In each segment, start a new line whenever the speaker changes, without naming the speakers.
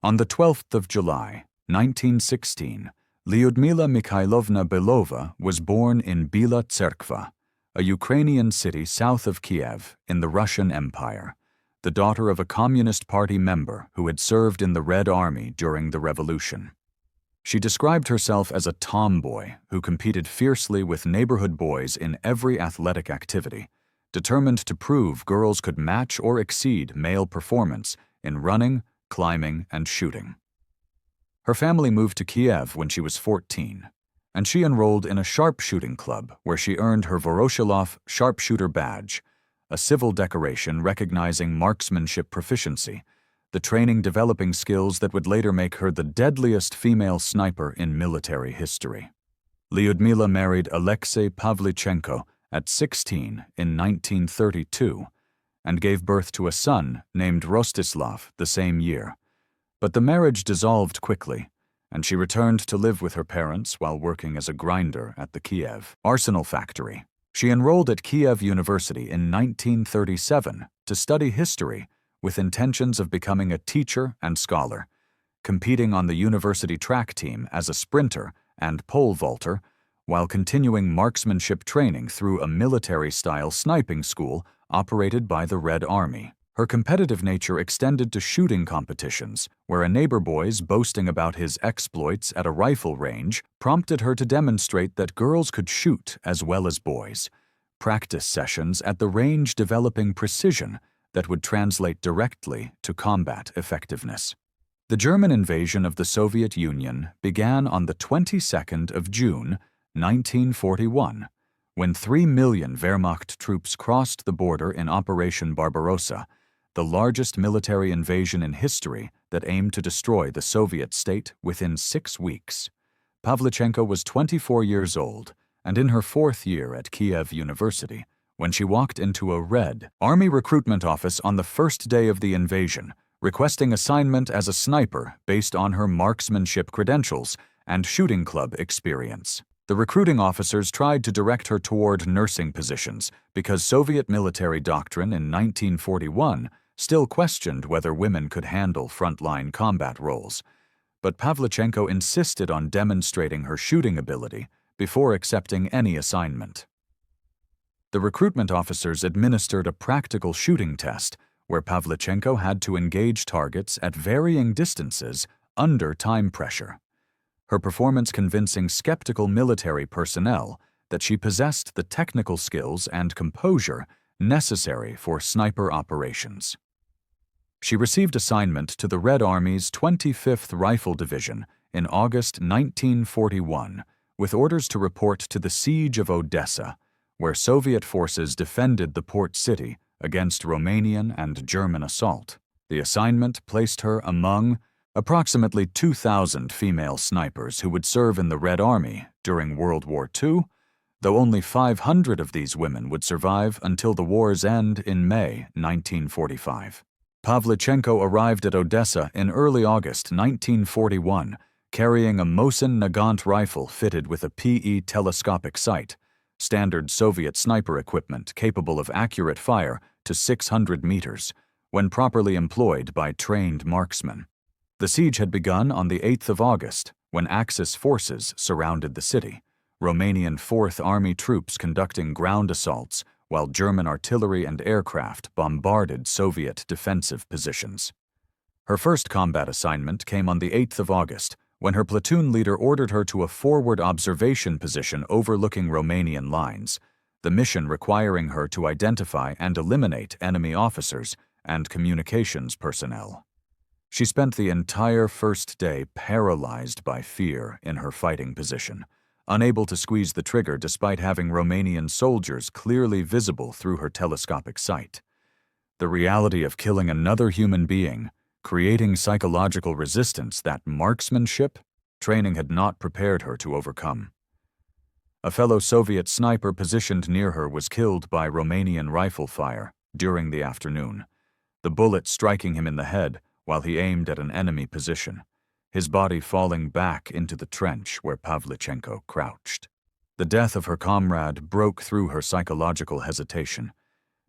On the 12th of July, 1916, Lyudmila Mikhailovna Belova was born in Bila Tserkva, a Ukrainian city south of Kiev in the Russian Empire, the daughter of a Communist Party member who had served in the Red Army during the Revolution. She described herself as a tomboy who competed fiercely with neighborhood boys in every athletic activity, determined to prove girls could match or exceed male performance in running, climbing, and shooting. Her family moved to Kiev when she was 14, and she enrolled in a sharpshooting club where she earned her Voroshilov sharpshooter badge, a civil decoration recognizing marksmanship proficiency, the training developing skills that would later make her the deadliest female sniper in military history. Lyudmila married Alexei Pavlichenko at 16 in 1932 and gave birth to a son named Rostislav the same year. But the marriage dissolved quickly, and she returned to live with her parents while working as a grinder at the Kiev arsenal factory. She enrolled at Kiev University in 1937 to study history with intentions of becoming a teacher and scholar, competing on the university track team as a sprinter and pole vaulter, while continuing marksmanship training through a military-style sniping school operated by the Red Army. Her competitive nature extended to shooting competitions, where a neighbor boy's boasting about his exploits at a rifle range prompted her to demonstrate that girls could shoot as well as boys, practice sessions at the range developing precision that would translate directly to combat effectiveness. The German invasion of the Soviet Union began on the 22nd of June, 1941, when 3 million Wehrmacht troops crossed the border in Operation Barbarossa, the largest military invasion in history that aimed to destroy the Soviet state within 6 weeks. Pavlichenko was 24 years old and in her 4th year at Kiev University when she walked into a Red Army recruitment office on the first day of the invasion, requesting assignment as a sniper based on her marksmanship credentials and shooting club experience. The recruiting officers tried to direct her toward nursing positions because Soviet military doctrine in 1941 still questioned whether women could handle frontline combat roles. But Pavlichenko insisted on demonstrating her shooting ability before accepting any assignment. The recruitment officers administered a practical shooting test where Pavlichenko had to engage targets at varying distances under time pressure. Her performance convincing skeptical military personnel that she possessed the technical skills and composure necessary for sniper operations. She received assignment to the Red Army's 25th Rifle Division in August 1941, with orders to report to the Siege of Odessa, where Soviet forces defended the port city against Romanian and German assault. The assignment placed her among approximately 2,000 female snipers who would serve in the Red Army during World War II, though only 500 of these women would survive until the war's end in May 1945. Pavlichenko arrived at Odessa in early August 1941, carrying a Mosin Nagant rifle fitted with a PE telescopic sight, standard Soviet sniper equipment capable of accurate fire to 600 meters, when properly employed by trained marksmen. The siege had begun on the 8th of August, when Axis forces surrounded the city, Romanian 4th Army troops conducting ground assaults while German artillery and aircraft bombarded Soviet defensive positions. Her first combat assignment came on the 8th of August, when her platoon leader ordered her to a forward observation position overlooking Romanian lines, the mission requiring her to identify and eliminate enemy officers and communications personnel. She spent the entire first day paralyzed by fear in her fighting position, unable to squeeze the trigger despite having Romanian soldiers clearly visible through her telescopic sight. The reality of killing another human being, creating psychological resistance that marksmanship training had not prepared her to overcome. A fellow Soviet sniper positioned near her was killed by Romanian rifle fire during the afternoon, the bullet striking him in the head while he aimed at an enemy position, his body falling back into the trench where Pavlichenko crouched. The death of her comrade broke through her psychological hesitation,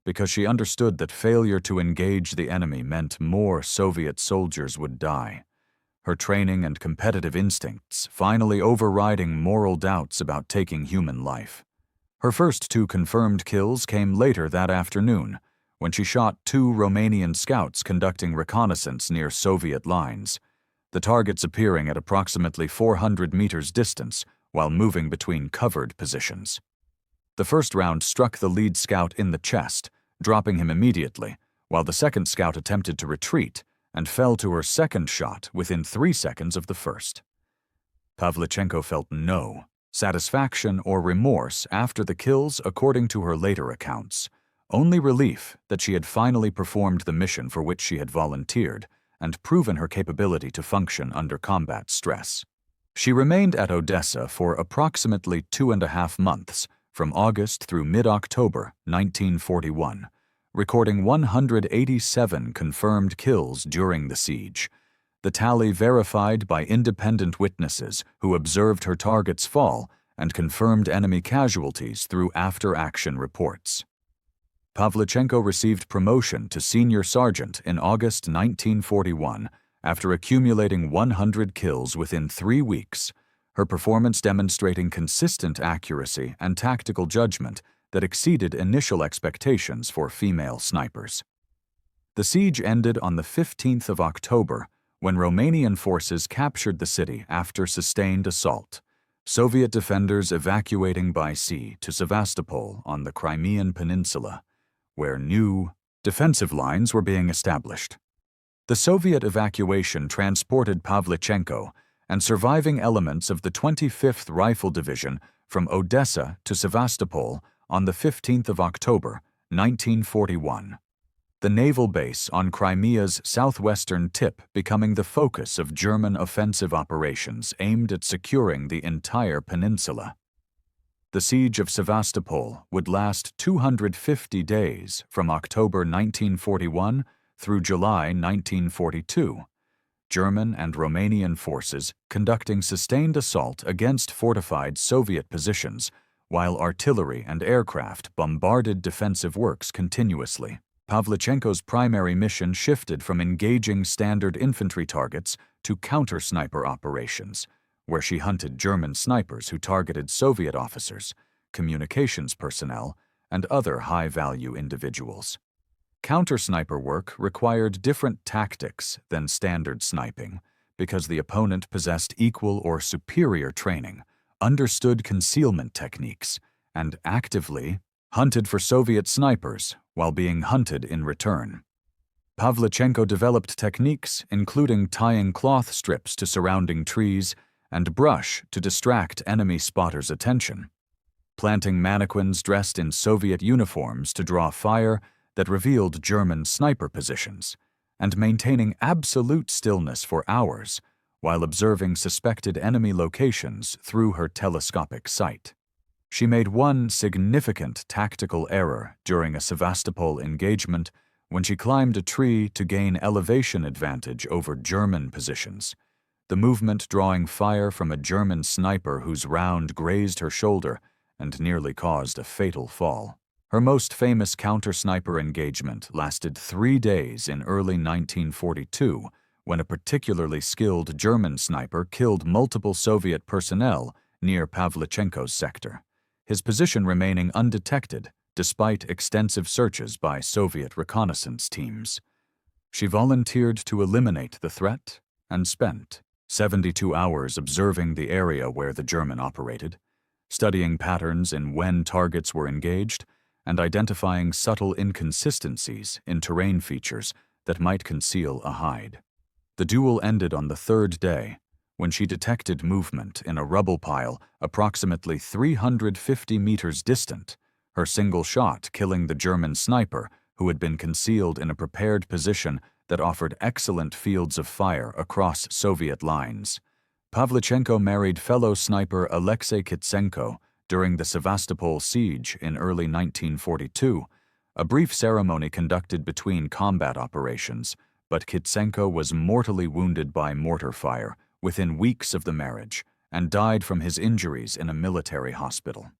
because she understood that failure to engage the enemy meant more Soviet soldiers would die, her training and competitive instincts finally overriding moral doubts about taking human life. Her first 2 confirmed kills came later that afternoon, when she shot 2 Romanian scouts conducting reconnaissance near Soviet lines, the targets appearing at approximately 400 meters distance while moving between covered positions. The first round struck the lead scout in the chest, dropping him immediately, while the second scout attempted to retreat and fell to her second shot within 3 seconds of the first. Pavlichenko felt no satisfaction or remorse after the kills, according to her later accounts, only relief that she had finally performed the mission for which she had volunteered and proven her capability to function under combat stress. She remained at Odessa for approximately 2.5 months, from August through mid-October 1941, recording 187 confirmed kills during the siege, the tally verified by independent witnesses who observed her targets fall and confirmed enemy casualties through after-action reports. Pavlichenko received promotion to senior sergeant in August 1941 after accumulating 100 kills within 3 weeks, her performance demonstrating consistent accuracy and tactical judgment that exceeded initial expectations for female snipers. The siege ended on the 15th of October when Romanian forces captured the city after sustained assault, Soviet defenders evacuating by sea to Sevastopol on the Crimean Peninsula, where new defensive lines were being established. The Soviet evacuation transported Pavlichenko and surviving elements of the 25th Rifle Division from Odessa to Sevastopol on the 15th of October, 1941. The naval base on Crimea's southwestern tip becoming the focus of German offensive operations aimed at securing the entire peninsula. The Siege of Sevastopol would last 250 days from October 1941 through July 1942, German and Romanian forces conducting sustained assault against fortified Soviet positions, while artillery and aircraft bombarded defensive works continuously. Pavlichenko's primary mission shifted from engaging standard infantry targets to counter-sniper operations, where she hunted German snipers who targeted Soviet officers, communications personnel, and other high-value individuals. Counter-sniper work required different tactics than standard sniping because the opponent possessed equal or superior training, understood concealment techniques, and actively hunted for Soviet snipers while being hunted in return. Pavlichenko developed techniques including tying cloth strips to surrounding trees and brush to distract enemy spotters' attention, planting mannequins dressed in Soviet uniforms to draw fire that revealed German sniper positions, and maintaining absolute stillness for hours while observing suspected enemy locations through her telescopic sight. She made one significant tactical error during a Sevastopol engagement when she climbed a tree to gain elevation advantage over German positions, the movement drawing fire from a German sniper whose round grazed her shoulder and nearly caused a fatal fall. Her most famous counter-sniper engagement lasted 3 days in early 1942, when a particularly skilled German sniper killed multiple Soviet personnel near Pavlichenko's sector, his position remaining undetected despite extensive searches by Soviet reconnaissance teams. She volunteered to eliminate the threat and spent 72 hours observing the area where the German operated, studying patterns in when targets were engaged, and identifying subtle inconsistencies in terrain features that might conceal a hide. The duel ended on the 3rd day, when she detected movement in a rubble pile approximately 350 meters distant, her single shot killing the German sniper who had been concealed in a prepared position that offered excellent fields of fire across Soviet lines. Pavlichenko married fellow sniper Alexei Kitsenko during the Sevastopol siege in early 1942, a brief ceremony conducted between combat operations, but Kitsenko was mortally wounded by mortar fire within weeks of the marriage and died from his injuries in a military hospital.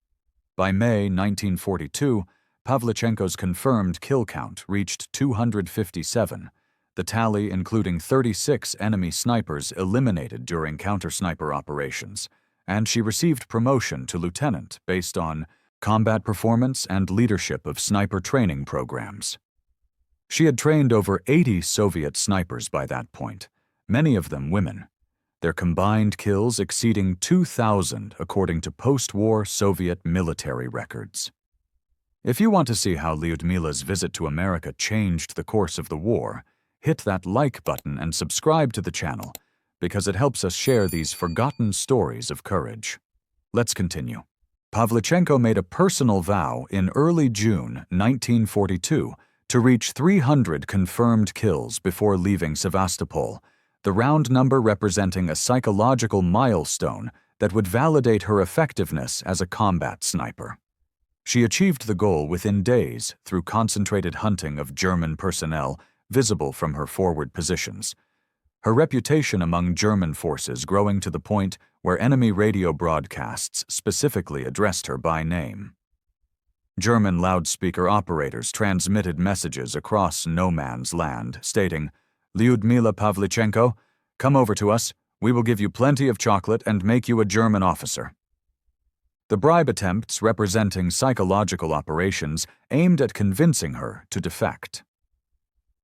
By May 1942, Pavlichenko's confirmed kill count reached 257, the tally including 36 enemy snipers eliminated during counter-sniper operations, and she received promotion to lieutenant based on combat performance and leadership of sniper training programs. She had trained over 80 Soviet snipers by that point, many of them women, their combined kills exceeding 2,000 according to post-war Soviet military records. If you want to see how Lyudmila's visit to America changed the course of the war, hit that like button and subscribe to the channel, because it helps us share these forgotten stories of courage. Let's continue. Pavlichenko made a personal vow in early June 1942 to reach 300 confirmed kills before leaving Sevastopol, the round number representing a psychological milestone that would validate her effectiveness as a combat sniper. She achieved the goal within days through concentrated hunting of German personnel visible from her forward positions, her reputation among German forces growing to the point where enemy radio broadcasts specifically addressed her by name. German loudspeaker operators transmitted messages across no man's land stating, "Lyudmila Pavlichenko, come over to us, we will give you plenty of chocolate and make you a German officer." The bribe attempts representing psychological operations aimed at convincing her to defect.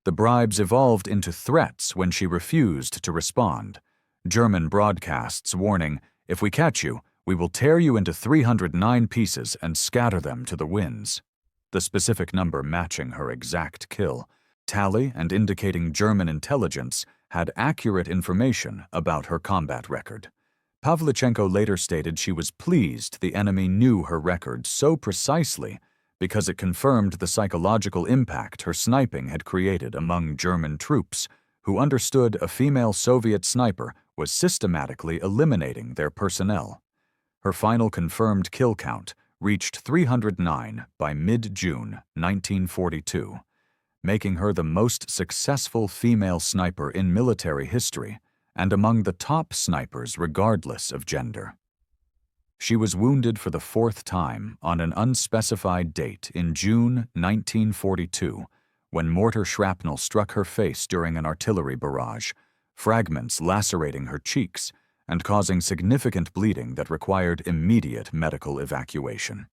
The bribes evolved into threats when she refused to respond, German broadcasts warning, "If we catch you, we will tear you into 309 pieces and scatter them to the winds," the specific number matching her exact kill tally and indicating German intelligence had accurate information about her combat record. Pavlichenko later stated she was pleased the enemy knew her record so precisely because it confirmed the psychological impact her sniping had created among German troops, who understood a female Soviet sniper was systematically eliminating their personnel. Her final confirmed kill count reached 309 by mid-June 1942, making her the most successful female sniper in military history and among the top snipers regardless of gender. She was wounded for the fourth time on an unspecified date in June 1942 when mortar shrapnel struck her face during an artillery barrage, fragments lacerating her cheeks and causing significant bleeding that required immediate medical evacuation.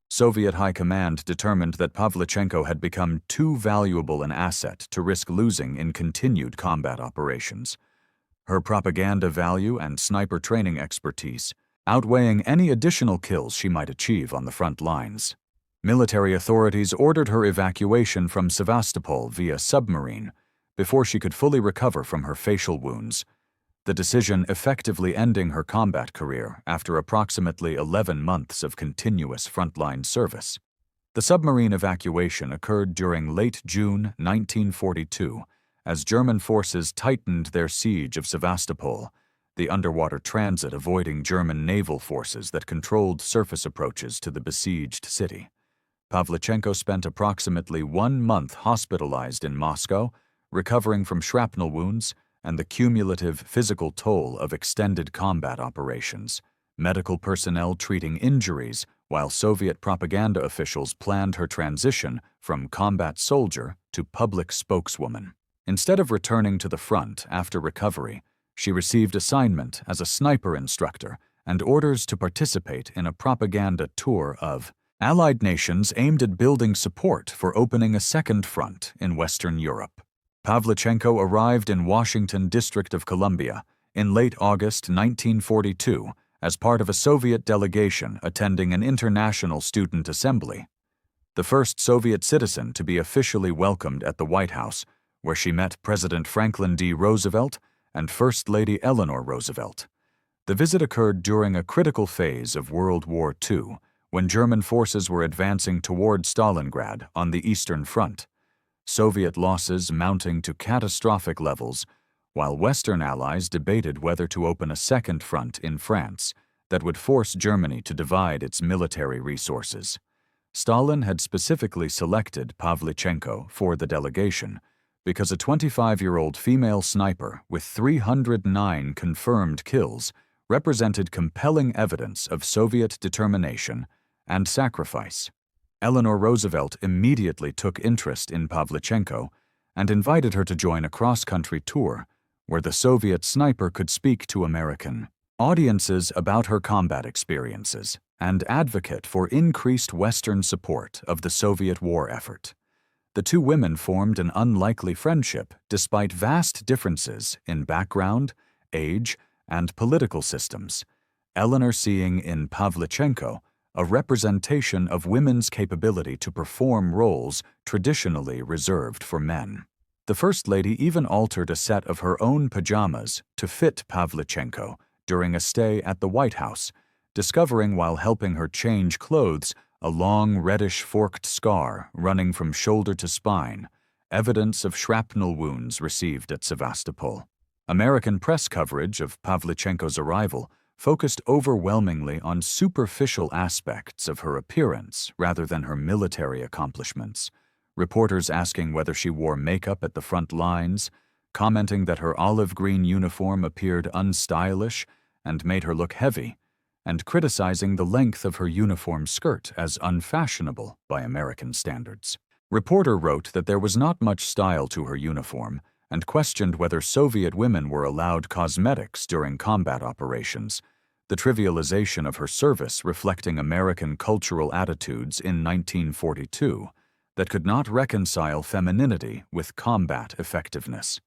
Soviet High Command determined that Pavlichenko had become too valuable an asset to risk losing in continued combat operations, her propaganda value and sniper training expertise outweighing any additional kills she might achieve on the front lines. Military authorities ordered her evacuation from Sevastopol via submarine before she could fully recover from her facial wounds, the decision effectively ending her combat career after approximately 11 months of continuous frontline service. The submarine evacuation occurred during late June 1942 as German forces tightened their siege of Sevastopol, the underwater transit avoiding German naval forces that controlled surface approaches to the besieged city. Pavlichenko spent approximately 1 month hospitalized in Moscow, recovering from shrapnel wounds and the cumulative physical toll of extended combat operations, medical personnel treating injuries while Soviet propaganda officials planned her transition from combat soldier to public spokeswoman. Instead of returning to the front after recovery, she received assignment as a sniper instructor and orders to participate in a propaganda tour of Allied nations aimed at building support for opening a second front in Western Europe. Pavlichenko arrived in Washington, District of Columbia, in late August 1942 as part of a Soviet delegation attending an international student assembly. The first Soviet citizen to be officially welcomed at the White House, where she met President Franklin D. Roosevelt and First Lady Eleanor Roosevelt. The visit occurred during a critical phase of World War II, when German forces were advancing toward Stalingrad on the Eastern Front, Soviet losses mounting to catastrophic levels, while Western allies debated whether to open a second front in France that would force Germany to divide its military resources. Stalin had specifically selected Pavlichenko for the delegation because a 25-year-old female sniper with 309 confirmed kills represented compelling evidence of Soviet determination and sacrifice. Eleanor Roosevelt immediately took interest in Pavlichenko, and invited her to join a cross-country tour where the Soviet sniper could speak to American audiences about her combat experiences and advocate for increased Western support of the Soviet war effort. The two women formed an unlikely friendship despite vast differences in background, age, and political systems, Eleanor seeing in Pavlichenko a representation of women's capability to perform roles traditionally reserved for men. The First Lady even altered a set of her own pajamas to fit Pavlichenko during a stay at the White House, discovering while helping her change clothes a long reddish forked scar running from shoulder to spine, evidence of shrapnel wounds received at Sevastopol. American press coverage of Pavlichenko's arrival focused overwhelmingly on superficial aspects of her appearance rather than her military accomplishments, reporters asking whether she wore makeup at the front lines, commenting that her olive green uniform appeared unstylish and made her look heavy, and criticizing the length of her uniform skirt as unfashionable by American standards. Reporter wrote that there was not much style to her uniform and questioned whether Soviet women were allowed cosmetics during combat operations, the trivialization of her service reflecting American cultural attitudes in 1942 that could not reconcile femininity with combat effectiveness.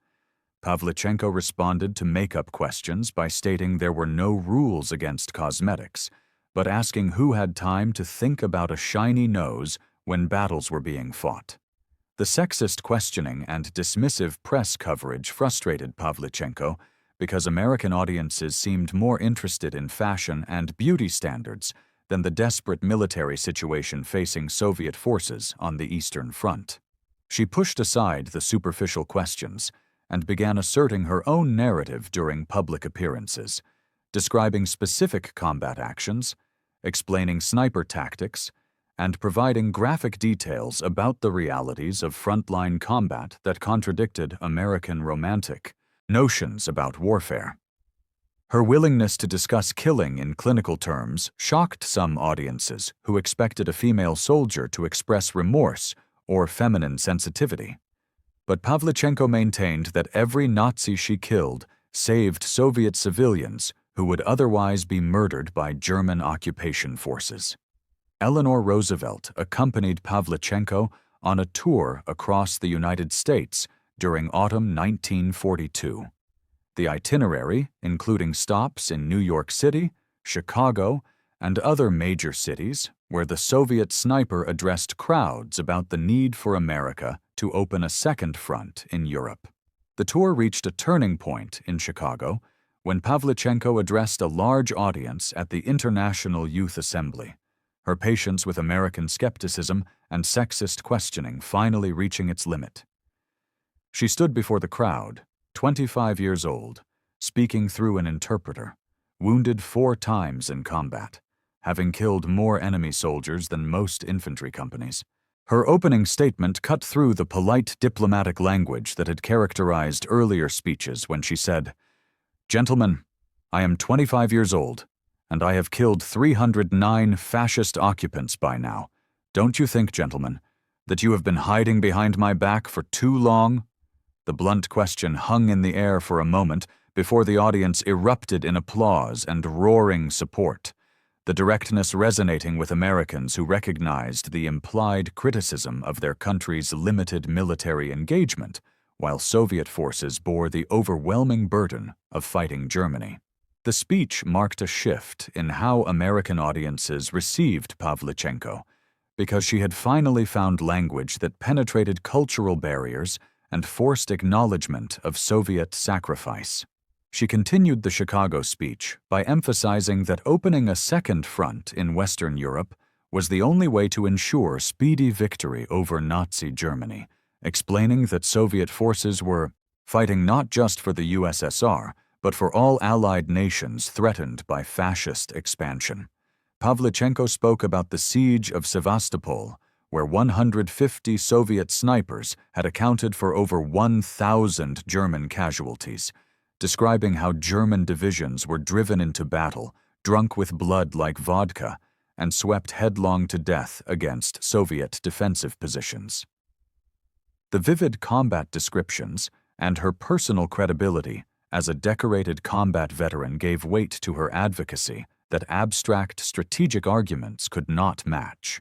Pavlichenko responded to makeup questions by stating there were no rules against cosmetics, but asking who had time to think about a shiny nose when battles were being fought. The sexist questioning and dismissive press coverage frustrated Pavlichenko because American audiences seemed more interested in fashion and beauty standards than the desperate military situation facing Soviet forces on the Eastern Front. She pushed aside the superficial questions and began asserting her own narrative during public appearances, describing specific combat actions, explaining sniper tactics, and providing graphic details about the realities of frontline combat that contradicted American romantic notions about warfare. Her willingness to discuss killing in clinical terms shocked some audiences who expected a female soldier to express remorse or feminine sensitivity. But Pavlichenko maintained that every Nazi she killed saved Soviet civilians who would otherwise be murdered by German occupation forces. Eleanor Roosevelt accompanied Pavlichenko on a tour across the United States during autumn 1942. The itinerary, including stops in New York City, Chicago, and other major cities where the Soviet sniper addressed crowds about the need for America to open a second front in Europe. The tour reached a turning point in Chicago when Pavlichenko addressed a large audience at the International Youth Assembly, her patience with American skepticism and sexist questioning finally reaching its limit. She stood before the crowd, 25 years old, speaking through an interpreter, wounded 4 times in combat, having killed more enemy soldiers than most infantry companies. Her opening statement cut through the polite diplomatic language that had characterized earlier speeches when she said, "Gentlemen, I am 25 years old, and I have killed 309 fascist occupants by now. Don't you think, gentlemen, that you have been hiding behind my back for too long?" The blunt question hung in the air for a moment before the audience erupted in applause and roaring support, the directness resonating with Americans who recognized the implied criticism of their country's limited military engagement, while Soviet forces bore the overwhelming burden of fighting Germany. The speech marked a shift in how American audiences received Pavlichenko, because she had finally found language that penetrated cultural barriers and forced acknowledgement of Soviet sacrifice. She continued the Chicago speech by emphasizing that opening a second front in Western Europe was the only way to ensure speedy victory over Nazi Germany, explaining that Soviet forces were fighting not just for the USSR, but for all Allied nations threatened by fascist expansion. Pavlichenko spoke about the Siege of Sevastopol, where 150 Soviet snipers had accounted for over 1,000 German casualties, describing how German divisions were driven into battle, drunk with blood like vodka, and swept headlong to death against Soviet defensive positions. The vivid combat descriptions and her personal credibility as a decorated combat veteran gave weight to her advocacy that abstract strategic arguments could not match.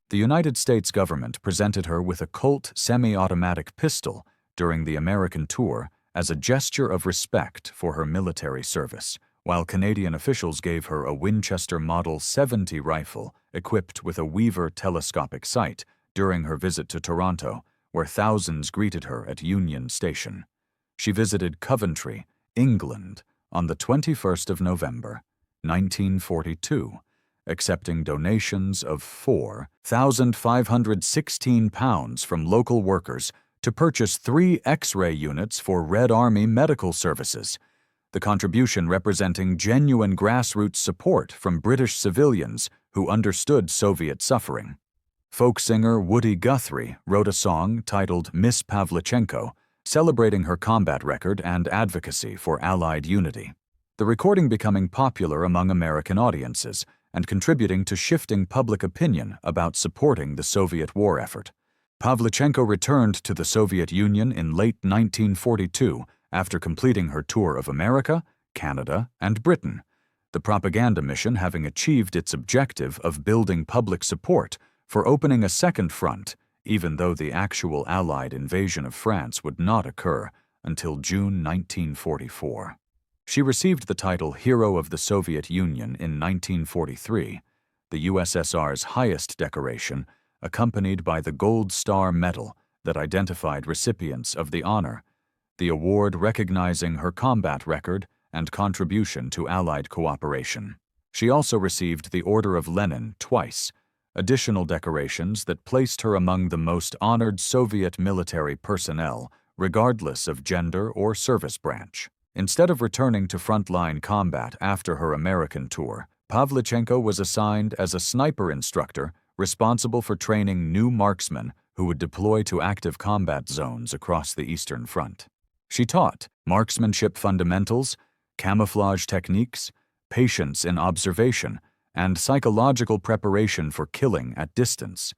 The United States government presented her with a Colt semi-automatic pistol during the American tour as a gesture of respect for her military service, while Canadian officials gave her a Winchester Model 70 rifle equipped with a Weaver telescopic sight during her visit to Toronto, where thousands greeted her at Union Station. She visited Coventry, England, on the 21st of November, 1942, accepting donations of £4,516 from local workers to purchase 3 X-ray units for Red Army medical services, the contribution representing genuine grassroots support from British civilians who understood Soviet suffering. Folk singer Woody Guthrie wrote a song titled Miss Pavlichenko, celebrating her combat record and advocacy for Allied unity. The recording becoming popular among American audiences and contributing to shifting public opinion about supporting the Soviet war effort. Pavlichenko returned to the Soviet Union in late 1942 after completing her tour of America, Canada, and Britain, the propaganda mission having achieved its objective of building public support for opening a second front, even though the actual Allied invasion of France would not occur until June 1944. She received the title Hero of the Soviet Union in 1943, the USSR's highest decoration, accompanied by the Gold Star Medal that identified recipients of the honor, the award recognizing her combat record and contribution to Allied cooperation. She also received the Order of Lenin twice, additional decorations that placed her among the most honored Soviet military personnel, regardless of gender or service branch. Instead of returning to frontline combat after her American tour, Pavlichenko was assigned as a sniper instructor responsible for training new marksmen who would deploy to active combat zones across the Eastern Front. She taught marksmanship fundamentals, camouflage techniques, patience in observation, and psychological preparation for killing at distance,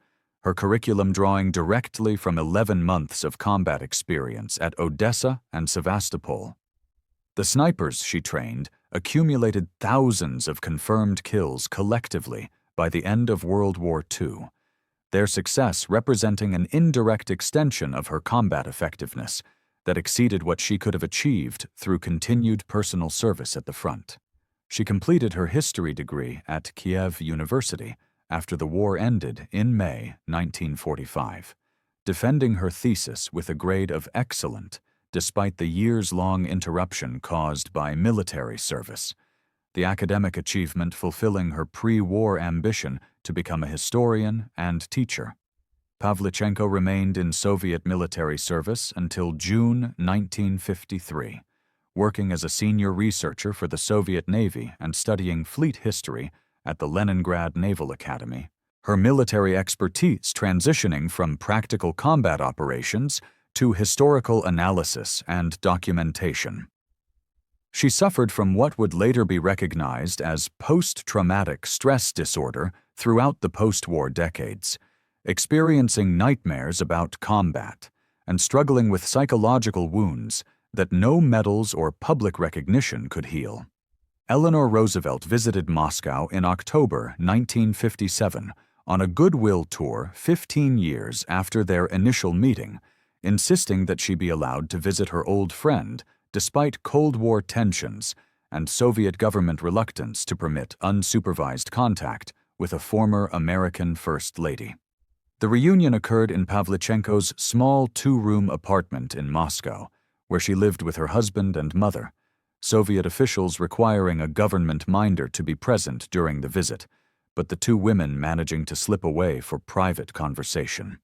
her curriculum drawing directly from 11 months of combat experience at Odessa and Sevastopol. The snipers she trained accumulated thousands of confirmed kills collectively by the end of World War II, their success representing an indirect extension of her combat effectiveness that exceeded what she could have achieved through continued personal service at the front. She completed her history degree at Kiev University after the war ended in May 1945, defending her thesis with a grade of excellent despite the years-long interruption caused by military service, the academic achievement fulfilling her pre-war ambition to become a historian and teacher. Pavlichenko remained in Soviet military service until June 1953, working as a senior researcher for the Soviet Navy and studying fleet history at the Leningrad Naval Academy, her military expertise transitioning from practical combat operations to historical analysis and documentation. She suffered from what would later be recognized as post-traumatic stress disorder throughout the post-war decades, experiencing nightmares about combat and struggling with psychological wounds that no medals or public recognition could heal. Eleanor Roosevelt visited Moscow in October 1957 on a goodwill tour 15 years after their initial meeting, insisting that she be allowed to visit her old friend despite Cold War tensions and Soviet government reluctance to permit unsupervised contact with a former American First Lady. The reunion occurred in Pavlichenko's small 2-room apartment in Moscow, where she lived with her husband and mother, Soviet officials requiring a government minder to be present during the visit, but the 2 women managing to slip away for private conversation.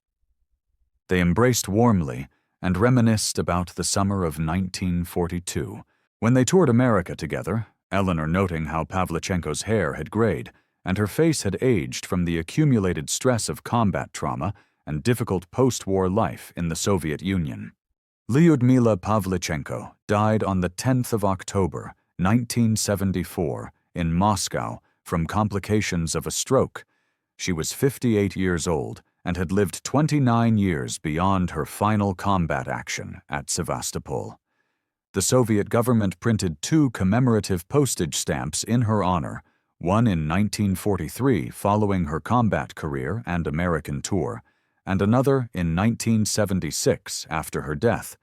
They embraced warmly and reminisced about the summer of 1942, when they toured America together, Eleanor noting how Pavlichenko's hair had grayed and her face had aged from the accumulated stress of combat trauma and difficult post-war life in the Soviet Union. Lyudmila Pavlichenko died on the 10th of October, 1974, in Moscow from complications of a stroke. She was 58 years old and had lived 29 years beyond her final combat action at Sevastopol. The Soviet government printed 2 commemorative postage stamps in her honor, one in 1943 following her combat career and American tour, and another in 1976 after her death.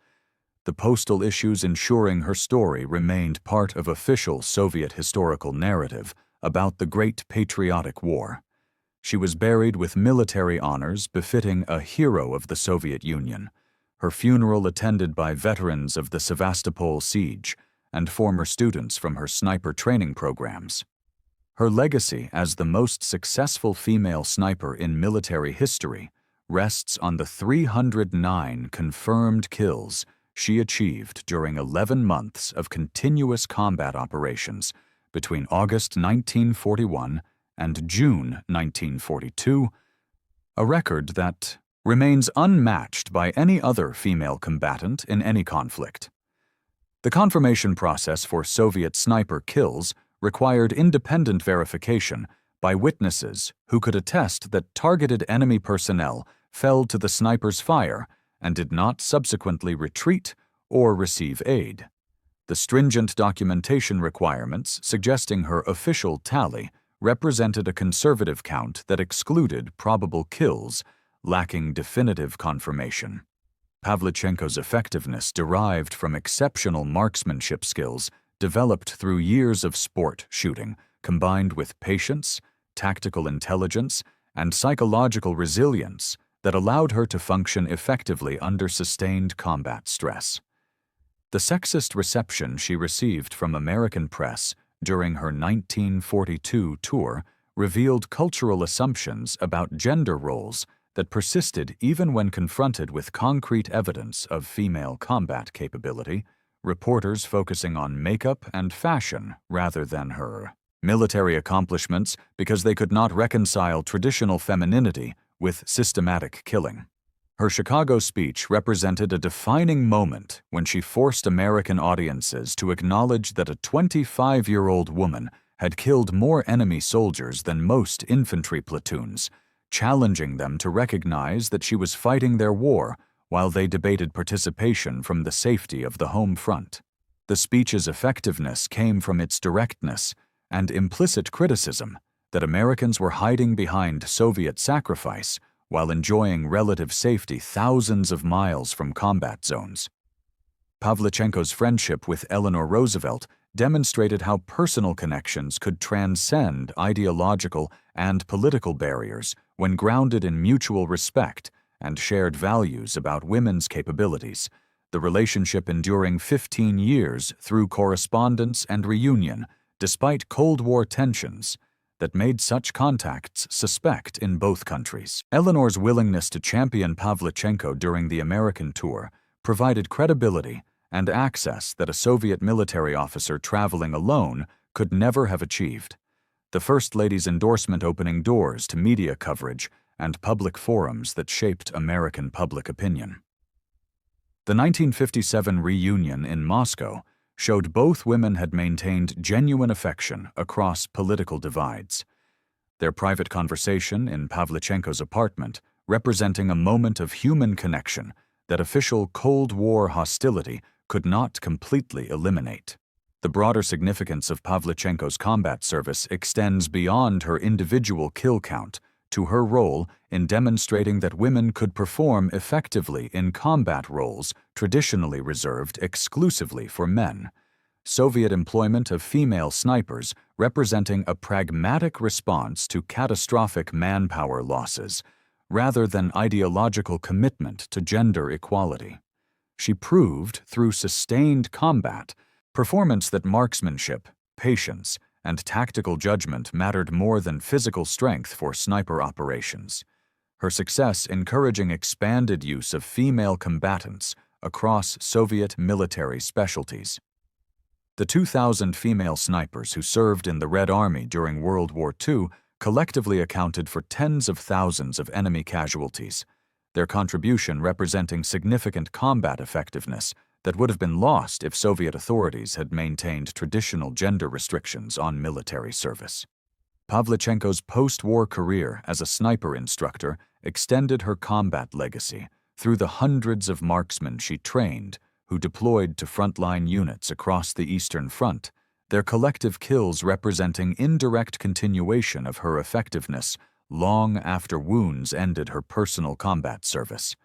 The postal issues ensuring her story remained part of official Soviet historical narrative about the Great Patriotic War. She was buried with military honors befitting a hero of the Soviet Union, her funeral attended by veterans of the Sevastopol siege and former students from her sniper training programs. Her legacy as the most successful female sniper in military history rests on the 309 confirmed kills she achieved during 11 months of continuous combat operations between August 1941 and June 1942, a record that remains unmatched by any other female combatant in any conflict. The confirmation process for Soviet sniper kills required independent verification by witnesses who could attest that targeted enemy personnel fell to the sniper's fire and did not subsequently retreat or receive aid. The stringent documentation requirements suggesting her official tally represented a conservative count that excluded probable kills, lacking definitive confirmation. Pavlichenko's effectiveness derived from exceptional marksmanship skills developed through years of sport shooting, combined with patience, tactical intelligence, and psychological resilience that allowed her to function effectively under sustained combat stress. The sexist reception she received from American press during her 1942 tour revealed cultural assumptions about gender roles that persisted even when confronted with concrete evidence of female combat capability, reporters focusing on makeup and fashion rather than her military accomplishments because they could not reconcile traditional femininity with systematic killing. Her Chicago speech represented a defining moment when she forced American audiences to acknowledge that a 25-year-old woman had killed more enemy soldiers than most infantry platoons, challenging them to recognize that she was fighting their war while they debated participation from the safety of the home front. The speech's effectiveness came from its directness and implicit criticism that Americans were hiding behind Soviet sacrifice while enjoying relative safety thousands of miles from combat zones. Pavlichenko's friendship with Eleanor Roosevelt demonstrated how personal connections could transcend ideological and political barriers when grounded in mutual respect and shared values about women's capabilities, the relationship enduring 15 years through correspondence and reunion despite Cold War tensions that made such contacts suspect in both countries. Eleanor's willingness to champion Pavlichenko during the American tour provided credibility and access that a Soviet military officer traveling alone could never have achieved. The First Lady's endorsement opening doors to media coverage and public forums that shaped American public opinion. The 1957 reunion in Moscow showed both women had maintained genuine affection across political divides. Their private conversation in Pavlichenko's apartment representing a moment of human connection that official Cold War hostility could not completely eliminate. The broader significance of Pavlichenko's combat service extends beyond her individual kill count to her role in demonstrating that women could perform effectively in combat roles traditionally reserved exclusively for men. Soviet employment of female snipers representing a pragmatic response to catastrophic manpower losses, rather than ideological commitment to gender equality. She proved, through sustained combat, performance that marksmanship, patience, and tactical judgment mattered more than physical strength for sniper operations. Her success encouraging expanded use of female combatants across Soviet military specialties. The 2,000 female snipers who served in the Red Army during World War II collectively accounted for tens of thousands of enemy casualties, their contribution representing significant combat effectiveness that would have been lost if Soviet authorities had maintained traditional gender restrictions on military service. Pavlichenko's post-war career as a sniper instructor extended her combat legacy through the hundreds of marksmen she trained who deployed to frontline units across the Eastern Front, their collective kills representing indirect continuation of her effectiveness long after wounds ended her personal combat service.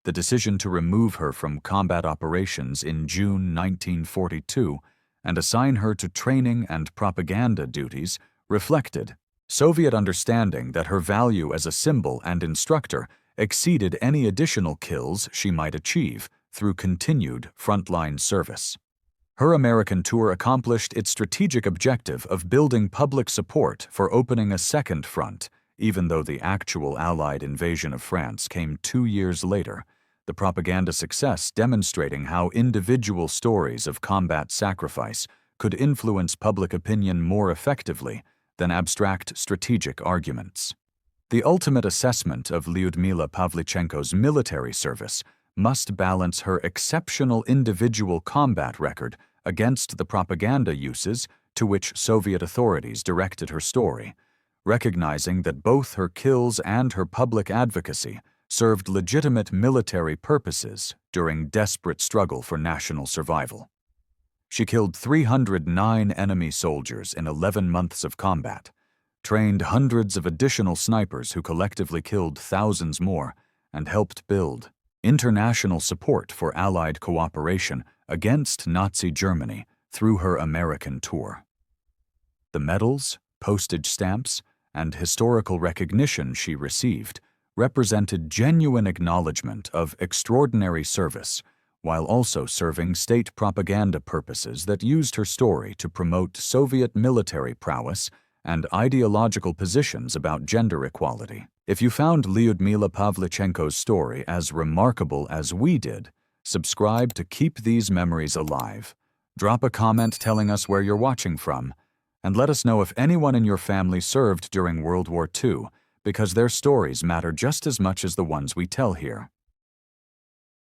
The decision to remove her from combat operations in June 1942 and assign her to training and propaganda duties reflected Soviet understanding that her value as a symbol and instructor exceeded any additional kills she might achieve through continued frontline service. Her American tour accomplished its strategic objective of building public support for opening a second front, even though the actual Allied invasion of France came 2 years later, the propaganda success demonstrating how individual stories of combat sacrifice could influence public opinion more effectively than abstract strategic arguments. The ultimate assessment of Lyudmila Pavlichenko's military service must balance her exceptional individual combat record against the propaganda uses to which Soviet authorities directed her story, recognizing that both her kills and her public advocacy served legitimate military purposes during desperate struggle for national survival. She killed 309 enemy soldiers in 11 months of combat, trained hundreds of additional snipers who collectively killed thousands more, and helped build international support for Allied cooperation against Nazi Germany through her American tour. The medals, postage stamps, and historical recognition she received represented genuine acknowledgement of extraordinary service, while also serving state propaganda purposes that used her story to promote Soviet military prowess and ideological positions about gender equality. If you found Lyudmila Pavlichenko's story as remarkable as we did, subscribe to keep these memories alive. Drop a comment telling us where you're watching from, and let us know if anyone in your family served during World War II, because their stories matter just as much as the ones we tell here.